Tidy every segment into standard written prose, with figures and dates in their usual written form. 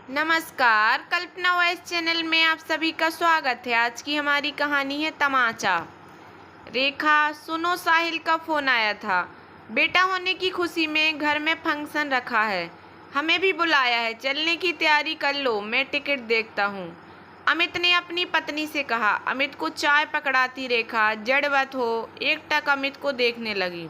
नमस्कार, कल्पना voice channel में आप सभी का स्वागत है। आज की हमारी कहानी है तमाचा। रेखा, सुनो, साहिल का फोन आया था। बेटा होने की खुशी में घर में फंक्शन रखा है, हमें भी बुलाया है। चलने की तैयारी कर लो, मैं टिकट देखता हूँ। अमित ने अपनी पत्नी से कहा। अमित को चाय पकड़ाती रेखा जड़वत हो एकटक अमित को देखने लगी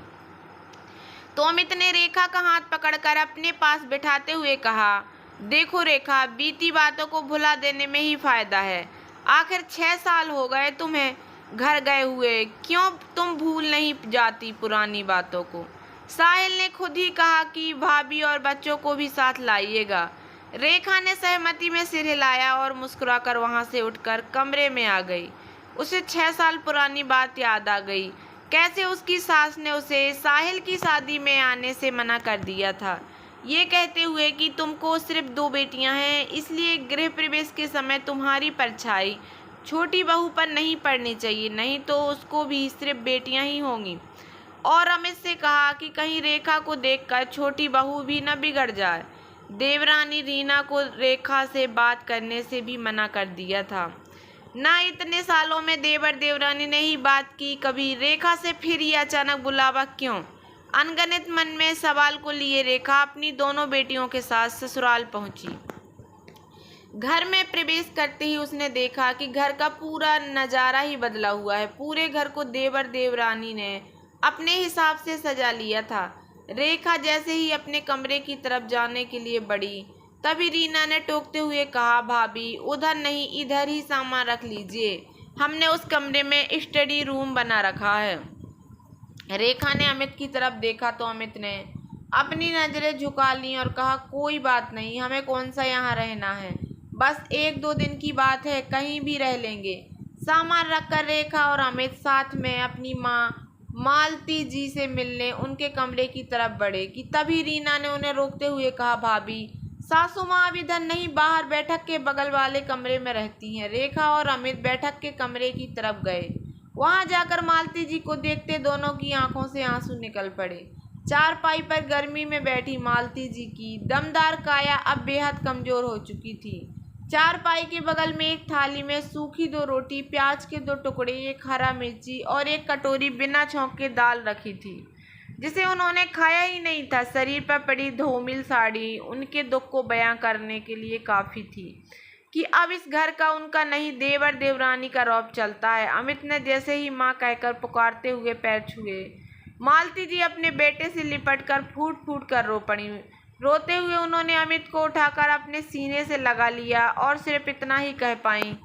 तो अमित ने रेखा का हाथ पकड़कर अपने पास बिठाते हुए कहा, देखो रेखा, बीती बातों को भुला देने में ही फायदा है। आखिर 6 साल हो गए तुम्हें घर गए हुए, क्यों तुम भूल नहीं जाती पुरानी बातों को। साहिल ने खुद ही कहा कि भाभी और बच्चों को भी साथ लाइएगा। रेखा ने सहमति में सिर हिलाया और मुस्कुराकर वहां से उठकर कमरे में आ गई। उसे 6 साल पुरानी बात याद आ गई। कैसे उसकी सास ने उसे साहिल की शादी में आने से मना कर दिया था, ये कहते हुए कि तुमको सिर्फ 2 बेटियां हैं, इसलिए गृह प्रवेश के समय तुम्हारी परछाई छोटी बहू पर नहीं पड़नी चाहिए, नहीं तो उसको भी सिर्फ बेटियां ही होंगी। और अमित से कहा कि कहीं रेखा को देखकर छोटी बहू भी न बिगड़ जाए। देवरानी रीना को रेखा से बात करने से भी मना कर दिया था। ना इतने सालों में देवर देवरानी ने ही बात की कभी रेखा से, फिर ये अचानक बुलावा क्यों। अनगनित मन में सवाल को लिए रेखा अपनी दोनों बेटियों के साथ ससुराल पहुंची। घर में प्रवेश करते ही उसने देखा कि घर का पूरा नज़ारा ही बदला हुआ है। पूरे घर को देवर देवरानी ने अपने हिसाब से सजा लिया था। रेखा जैसे ही अपने कमरे की तरफ जाने के लिए बढ़ी, तभी रीना ने टोकते हुए कहा, भाभी उधर नहीं, इधर ही सामान रख लीजिए, हमने उस कमरे में स्टडी रूम बना रखा है। रेखा ने अमित की तरफ देखा तो अमित ने अपनी नज़रें झुका ली और कहा, कोई बात नहीं, हमें कौन सा यहाँ रहना है, बस 1-2 दिन की बात है, कहीं भी रह लेंगे। सामान रखकर रेखा और अमित साथ में अपनी माँ मालती जी से मिलने उनके कमरे की तरफ बढ़े कि तभी रीना ने उन्हें रोकते हुए कहा, भाभी सासू माँ अब इधर नहीं, बाहर बैठक के बगल वाले कमरे में रहती हैं। रेखा और अमित बैठक के कमरे की तरफ गए। वहां जाकर मालती जी को देखते दोनों की आंखों से आंसू निकल पड़े। चारपाई पर गर्मी में बैठी मालती जी की दमदार काया अब बेहद कमजोर हो चुकी थी। चारपाई के बगल में एक थाली में सूखी 2 रोटी, प्याज के 2 टुकड़े, एक हरा मिर्ची और एक कटोरी बिना छौंक के दाल रखी थी, जिसे उन्होंने खाया ही नहीं था। शरीर पर पड़ी धूमिल साड़ी उनके दुख को बयां करने के लिए काफ़ी थी कि अब इस घर का उनका नहीं, देवर देवरानी का रौब चलता है। अमित ने जैसे ही माँ कहकर पुकारते हुए पैर छुए, मालती जी अपने बेटे से लिपटकर फूट फूट कर रो पड़ी। रोते हुए उन्होंने अमित को उठाकर अपने सीने से लगा लिया और सिर्फ इतना ही कह पाई,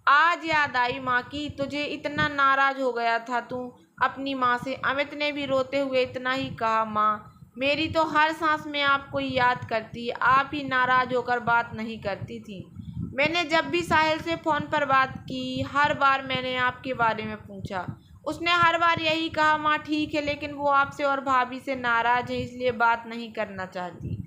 आज याद आई माँ की, तुझे इतना नाराज हो गया था तू अपनी माँ से। अमित ने भी रोते हुए इतना ही कहा, माँ मेरी तो हर सांस में आपको याद करती है, आप ही नाराज होकर बात नहीं करती थी। मैंने जब भी साहिल से फ़ोन पर बात की, हर बार मैंने आपके बारे में पूछा, उसने हर बार यही कहा, माँ ठीक है, लेकिन वो आपसे और भाभी से नाराज है, इसलिए बात नहीं करना चाहती।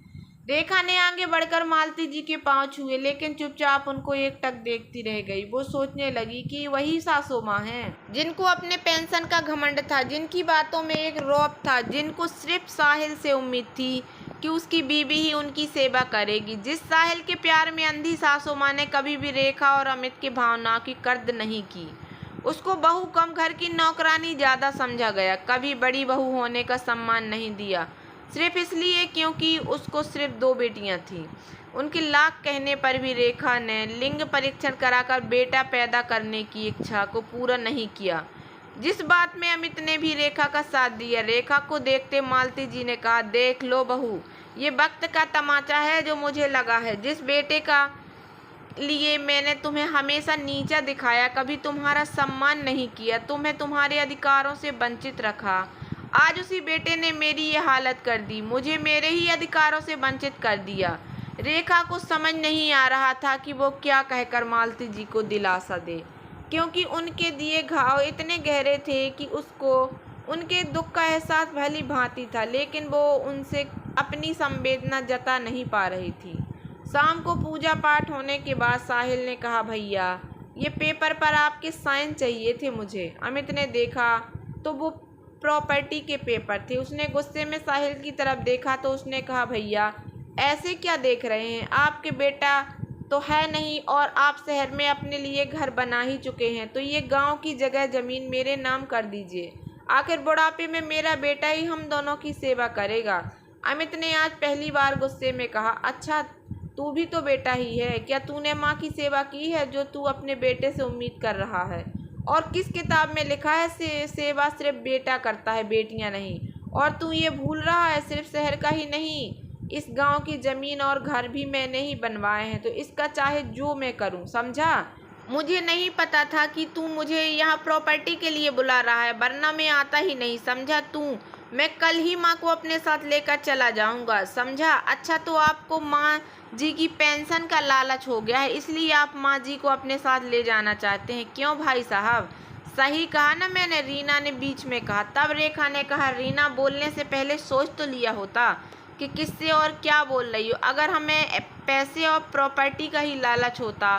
रेखा ने आगे बढ़कर मालती जी के पांव छुए, लेकिन चुपचाप उनको एकटक देखती रह गई। वो सोचने लगी कि वही सासू माँ हैं, जिनको अपने पेंशन का घमंड था, जिनकी बातों में एक रौब था, जिनको सिर्फ साहिल से उम्मीद थी कि उसकी बीवी ही उनकी सेवा करेगी। जिस साहिल के प्यार में अंधी सासू माँ ने कभी भी रेखा और अमित की भावनाओं की कद्र नहीं की। उसको बहू कम, घर की नौकरानी ज़्यादा समझा गया। कभी बड़ी बहू होने का सम्मान नहीं दिया, सिर्फ इसलिए क्योंकि उसको सिर्फ 2 बेटियां थीं। उनके लाख कहने पर भी रेखा ने लिंग परीक्षण कराकर बेटा पैदा करने की इच्छा को पूरा नहीं किया, जिस बात में अमित ने भी रेखा का साथ दिया। रेखा को देखते मालती जी ने कहा, देख लो बहू, ये वक्त का तमाचा है जो मुझे लगा है। जिस बेटे का लिए मैंने तुम्हें हमेशा नीचा दिखाया, कभी तुम्हारा सम्मान नहीं किया, तुम्हें तुम्हारे अधिकारों से वंचित रखा, आज उसी बेटे ने मेरी ये हालत कर दी, मुझे मेरे ही अधिकारों से वंचित कर दिया। रेखा को समझ नहीं आ रहा था कि वो क्या कहकर मालती जी को दिलासा दे, क्योंकि उनके दिए घाव इतने गहरे थे कि उसको उनके दुख का एहसास भली भांति था, लेकिन वो उनसे अपनी संवेदना जता नहीं पा रही थी। शाम को पूजा पाठ होने के बाद साहिल ने कहा, भैया ये पेपर पर आपके साइन चाहिए थे मुझे। अमित ने देखा तो वो प्रॉपर्टी के पेपर थे। उसने गुस्से में साहिल की तरफ देखा तो उसने कहा, भैया ऐसे क्या देख रहे हैं? आपके बेटा तो है नहीं और आप शहर में अपने लिए घर बना ही चुके हैं, तो ये गांव की जगह ज़मीन मेरे नाम कर दीजिए। आखिर बुढ़ापे में मेरा बेटा ही हम दोनों की सेवा करेगा। अमित ने आज पहली बार गुस्से में कहा, अच्छा तू भी तो बेटा ही है। क्या तूने माँ की सेवा की है जो तू अपने बेटे से उम्मीद कर रहा है? और किस किताब में लिखा है सेवा सिर्फ बेटा करता है, बेटियां नहीं? और तू ये भूल रहा है सिर्फ शहर का ही नहीं, इस गांव की ज़मीन और घर भी मैंने ही बनवाए हैं, तो इसका चाहे जो मैं करूं, समझा? मुझे नहीं पता था कि तू मुझे यहाँ प्रॉपर्टी के लिए बुला रहा है, वरना मैं आता ही नहीं, समझा तू? मैं कल ही माँ को अपने साथ लेकर चला जाऊँगा, समझा? अच्छा, तो आपको माँ जी की पेंशन का लालच हो गया है, इसलिए आप माँ जी को अपने साथ ले जाना चाहते हैं, क्यों भाई साहब? सही कहा ना मैंने, रीना ने बीच में कहा। तब रेखा ने कहा, रीना बोलने से पहले सोच तो लिया होता कि किससे और क्या बोल रही हो। अगर हमें पैसे और प्रॉपर्टी का ही लालच होता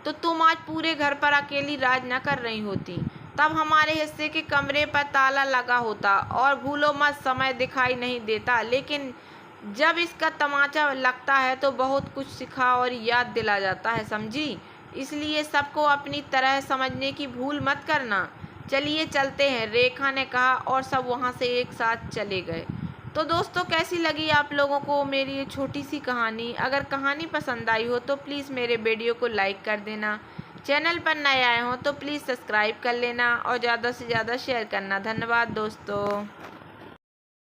तो तुम आज पूरे घर पर अकेली राज न कर रही होती। तब हमारे हिस्से के कमरे पर ताला लगा होता, और भूलो मत समय दिखाई नहीं देता, लेकिन जब इसका तमाचा लगता है तो बहुत कुछ सिखा और याद दिला जाता है, समझी? इसलिए सबको अपनी तरह समझने की भूल मत करना। चलिए चलते हैं, रेखा ने कहा, और सब वहाँ से एक साथ चले गए। तो दोस्तों, कैसी लगी आप लोगों को मेरी ये छोटी सी कहानी? अगर कहानी पसंद आई हो तो प्लीज़ मेरे वीडियो को लाइक कर देना। चैनल पर नए आए हो तो प्लीज़ सब्सक्राइब कर लेना और ज़्यादा से ज़्यादा शेयर करना। धन्यवाद दोस्तों।